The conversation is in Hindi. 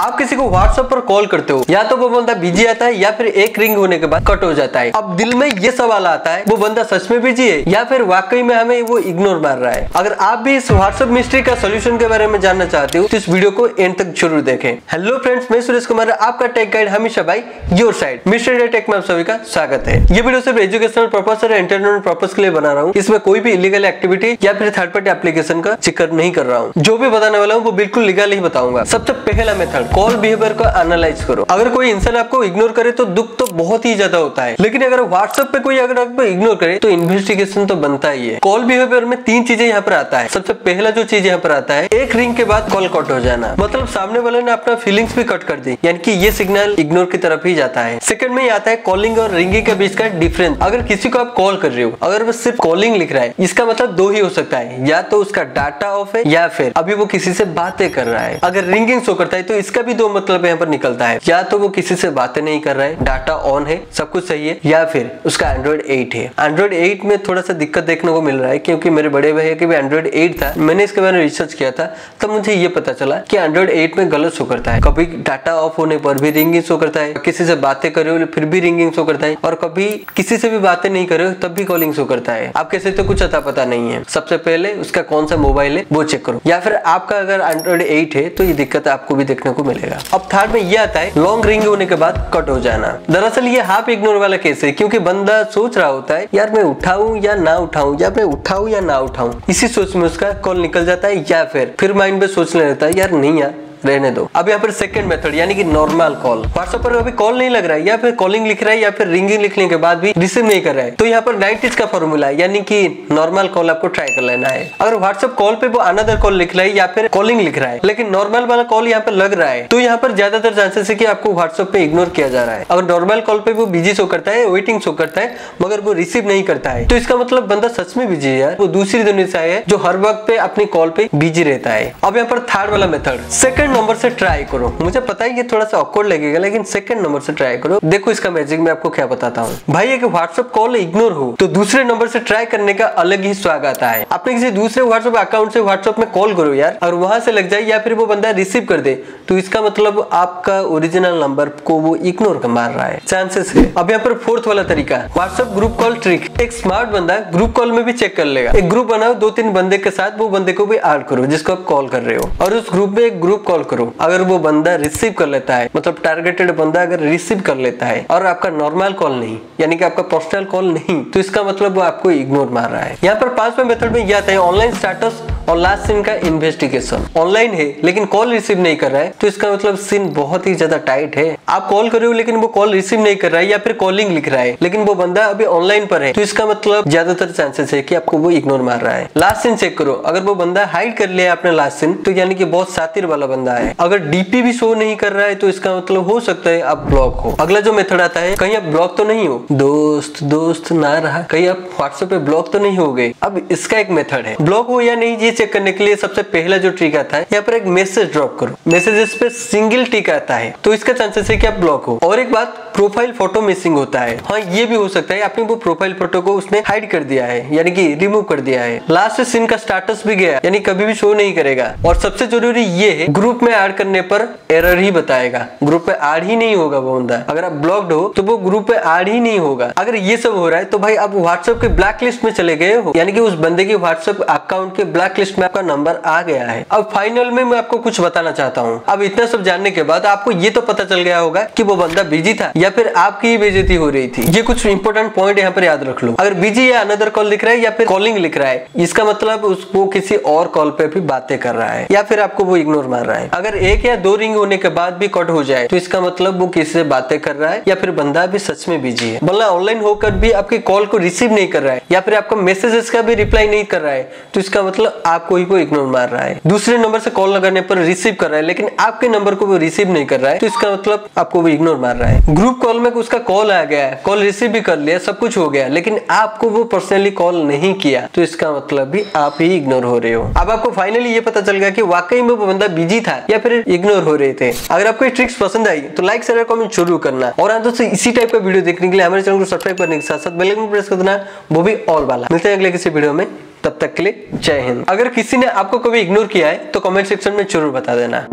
आप किसी को व्हाट्सएप पर कॉल करते हो, या तो वो बंदा बिजी आता है या फिर एक रिंग होने के बाद कट हो जाता है। अब दिल में ये सवाल आता है वो बंदा सच में बिजी है या फिर वाकई में हमें वो इग्नोर मार रहा है। अगर आप भी इस व्हाट्सएप मिस्ट्री का सोल्यूशन के बारे में जानना चाहते हो तो इस वीडियो को एंड तक जरूर देखें। हेलो फ्रेंड्स, मैं सुरेश कुमार, आपका टेक गाइड हमेशा भाई योर साइड मिस्ट्री टेक में आप सभी का स्वागत है। ये वीडियो सिर्फ एजुकेशनल पर्पस और एंटरटेनमेंट पर्पस के लिए बना रहा हूँ। इसमें कोई भी इलीगल एक्टिविटी या फिर थर्ड पार्टी एप्लीकेशन का जिक्र नहीं कर रहा हूँ। जो भी बताने वाला हूँ वो बिल्कुल लीगल ही बताऊंगा। सबसे पहला मेथड, कॉल बिहेवियर को एनालाइज करो। अगर कोई इंसान आपको इग्नोर करे तो दुख तो बहुत ही ज्यादा होता है, लेकिन अगर व्हाट्सएप पे कोई अगर आपको इग्नोर करे तो इन्वेस्टिगेशन तो बनता ही है। कॉल बिहेवियर में तीन चीजें यहाँ पर आता है। सबसे पहला जो चीज यहाँ पर आता है, एक रिंग के बाद कॉल कट हो जाना, मतलब सामने वाले ने अपना फीलिंग्स भी कट कर दी, यानी कि ये सिग्नल इग्नोर की तरफ ही जाता है। सेकंड में आता है कॉलिंग और रिंगिंग के बीच का डिफरेंस। अगर किसी को आप कॉल कर रहे हो, अगर वो सिर्फ कॉलिंग लिख रहा है, इसका मतलब दो ही हो सकता है, या तो उसका डाटा ऑफ है या फिर अभी वो किसी से बातें कर रहा है। अगर रिंगिंग शो करता है तो इसका भी दो मतलब यहाँ पर निकलता है, या तो वो किसी से बातें नहीं कर रहा है, डाटा ऑन है, सब कुछ सही है, या फिर उसका एंड्रॉइड 8 है। एंड्रॉइड 8 में थोड़ा सा दिक्कत देखने को मिल रहा है, क्योंकि मेरे बड़े भैया के भी एंड्रॉइड 8 था। मैंने इसके बारे में रिसर्च किया था, तब मुझे ये पता चला कि एंड्रॉइड 8 में गलत शो करता है। कभी डाटा ऑफ होने पर भी रिंगिंग शो करता है, किसी से बातें कर रहे हो फिर भी रिंगिंग शो करता है, और कभी किसी से भी बातें नहीं कर रहे हो तब भी कॉलिंग शो करता है। आप कैसे तो कुछ अता पता नहीं है। सबसे पहले उसका कौन सा मोबाइल है वो चेक करो, या फिर आपका अगर एंड्रॉइड 8 है तो ये दिक्कत आपको भी देखने को मिलेगा। अब थर्ड में ये आता है लॉन्ग रिंग होने के बाद कट हो जाना। दरअसल ये हाफ इग्नोर वाला केस है, क्योंकि बंदा सोच रहा होता है यार मैं उठाऊं या ना उठाऊं, या मैं उठाऊं या ना उठाऊं, इसी सोच में उसका कॉल निकल जाता है, या फिर माइंड में सोचने लगता है यार नहीं यार रहने दो। अब यहाँ पर सेकंड मेथड, यानी कि नॉर्मल कॉल। व्हाट्सएप पर अभी कॉल नहीं लग रहा है, या फिर कॉलिंग लिख रहा है, या फिर रिंगिंग लिखने के बाद भी रिसीव नहीं कर रहा है, तो यहाँ पर 90s का फॉर्मूला है, यानी कि नॉर्मल कॉल आपको ट्राई कर लेना है। अगर व्हाट्सएप कॉल पे वो अनदर कॉल लिख रहा है या फिर कॉलिंग लिख रहा है, लेकिन नॉर्मल वाला कॉल यहाँ पर लग रहा है, तो यहाँ पर ज्यादातर चांसेस है कि आपको व्हाट्सएप पे इग्नोर किया जा रहा है। अगर नॉर्मल कॉल पे वो बिजी शो करता है, वेटिंग शो करता है, मगर वो रिसीव नहीं करता है, तो इसका मतलब बंदा सच में बिजी है यार, वो दूसरी दुनिया से आया है जो हर वक्त पे अपनी कॉल पे बिजी रहता है। अब यहाँ पर थर्ड वाला मेथड, सेकंड नंबर से ट्राई करो। मुझे पता है ये थोड़ा सा ऑकवर्ड लगेगा, लेकिन सेकंड नंबर से ट्राई करो। देखो इसका मैजिक मैं आपको क्या बताता हूँ भाई। एक व्हाट्सएप कॉल इग्नोर हो तो दूसरे नंबर से ट्राई करने का अलग ही स्वाद आता है। आपने किसी दूसरे व्हाट्सएप अकाउंट से व्हाट्सएप में कॉल करो यार, और वहां से लग जाए या फिर वो बंदा रिसीव कर दे, तो इसका मतलब आपका ओरिजिनल नंबर को वो इग्नोर कर मार रहा है, चांसेस है। अब यहाँ पर फोर्थ वाला तरीका, व्हाट्सएप ग्रुप कॉल ट्रिक। एक स्मार्ट बंदा ग्रुप कॉल में भी चेक कर लेगा। एक ग्रुप बनाओ 2-3 बंदे के साथ, वो बंदे को भी ऐड करो जिसको आप कॉल कर रहे हो, और उस ग्रुप में एक ग्रुप कॉल करो। अगर वो बंदा रिसीव कर लेता है, मतलब टारगेटेड बंदा अगर रिसीव कर लेता है और आपका नॉर्मल कॉल नहीं, यानी कि आपका पर्सनल कॉल नहीं, तो इसका मतलब वो आपको इग्नोर मार रहा है। यहाँ पर पांचवें मेथड में यह आता है ऑनलाइन स्टेटस और लास्ट सीन का इन्वेस्टिगेशन। ऑनलाइन है लेकिन कॉल रिसीव नहीं कर रहा है, तो इसका मतलब सीन बहुत ही ज्यादा टाइट है। आप कॉल कर रहे हो लेकिन वो कॉल रिसीव नहीं कर रहा है, या फिर कॉलिंग लिख रहा है, लेकिन वो बंदा अभी ऑनलाइन पर है, तो इसका मतलब ज्यादातर चांसेस है कि आपको वो इग्नोर मार रहा है। लास्ट सीन चेक करो। अगर वो बंदा हाइड कर लिया अपने लास्ट सीन, तो यानी कि बहुत सातिर वाला बंदा है। अगर डीपी भी शो नहीं कर रहा है, तो इसका मतलब हो सकता है आप ब्लॉक हो। अगला जो मेथड आता है, कहीं आप ब्लॉक तो नहीं हो, दोस्त ना रहा, कहीं आप व्हाट्सएप पे ब्लॉक तो नहीं हो गए। अब इसका एक मेथड है, ब्लॉक हो या नहीं ये चेक करने के लिए सबसे पहला जो ट्रिक आता है, यहाँ पर एक मैसेज ड्रॉप करो। मैसेजेस पे सिंगल टिक आता है, तो इसका चांसेस है कि आप ब्लॉक हो। और एक बात, प्रोफाइल फोटो मिसिंग होता है। हाँ, ये भी हो सकता है आपने वो प्रोफाइल फोटो को उसने हाइड कर दिया है, यानी कि रिमूव कर दिया है। लास्ट सीन का स्टेटस भी गया, यानी कभी भी शो नहीं करेगा। और सबसे जरूरी ये है, ग्रुप में ऐड करने पर एरर ही बताएगा, ग्रुप में ऐड ही नहीं होगा वो बंदा। अगर आप ब्लॉक्ड हो तो वो ग्रुप में ऐड ही नहीं होगा। अगर ये सब हो रहा है तो भाई आप व्हाट्सएप के ब्लैक लिस्ट में चले गए हो, यानी कि उस बंदे की व्हाट्सएप अकाउंट के ब्लैक लिस्ट में आपका नंबर आ गया है। अब फाइनल में मैं आपको कुछ बताना चाहता हूँ। अब इतना सब जानने के बाद आपको ये तो पता चल गया होगा कि वो बंदा बिजी था या फिर आपकी ही बेइज्जती हो रही थी। ये कुछ इंपॉर्टेंट पॉइंट यहाँ पर याद रख लो। अगर बिजी या अनदर कॉल लिख रहा है या फिर कॉलिंग लिख रहा है, इसका मतलब उसको किसी और कॉल पे भी बातें कर रहा है, या फिर आपको वो इग्नोर मार रहा है। अगर 1 या 2 रिंग होने के बाद भी कट हो जाए, तो इसका मतलब वो किसी से बातें कर रहा है, या फिर बंदा भी सच में बिजी है। बल्ला ऑनलाइन होकर भी आपकी कॉल को रिसीव नहीं कर रहा है, या फिर आपका मैसेजेस का भी रिप्लाई नहीं कर रहा है, तो इसका मतलब आपको ही वो इग्नोर मार रहा है। दूसरे नंबर से कॉल लगाने पर रिसीव कर रहा है, लेकिन आपके नंबर को वो रिसीव नहीं कर रहा है, तो इसका मतलब आपको वो इग्नोर मार रहा है। ग्रुप कॉल में उसका कॉल आ गया है, कॉल रिसीव भी कर लिया, सब कुछ हो गया, लेकिन आपको वो पर्सनली कॉल नहीं किया, तो इसका मतलब भी आप ही इग्नोर हो रहे हो। अब आपको फाइनली ये पता चल गया कि वाकई में वो बंदा बिजी था या फिर इग्नोर हो रहे थे। अगर आपको ये ट्रिक्स पसंद आई तो लाइक शेयर कमेंट जरूर करना, और दोस्तों इसी टाइप का वीडियो देखने के लिए हमारे चैनल को सब्सक्राइब करने के साथ साथ बेल आइकन प्रेस कर देना, वो भी ऑल वाला। मिलते हैं अगले किसी वीडियो में, तब तक के लिए जय हिंद। अगर किसी ने आपको कभी इग्नोर किया है तो कमेंट सेक्शन में जरूर बता देना।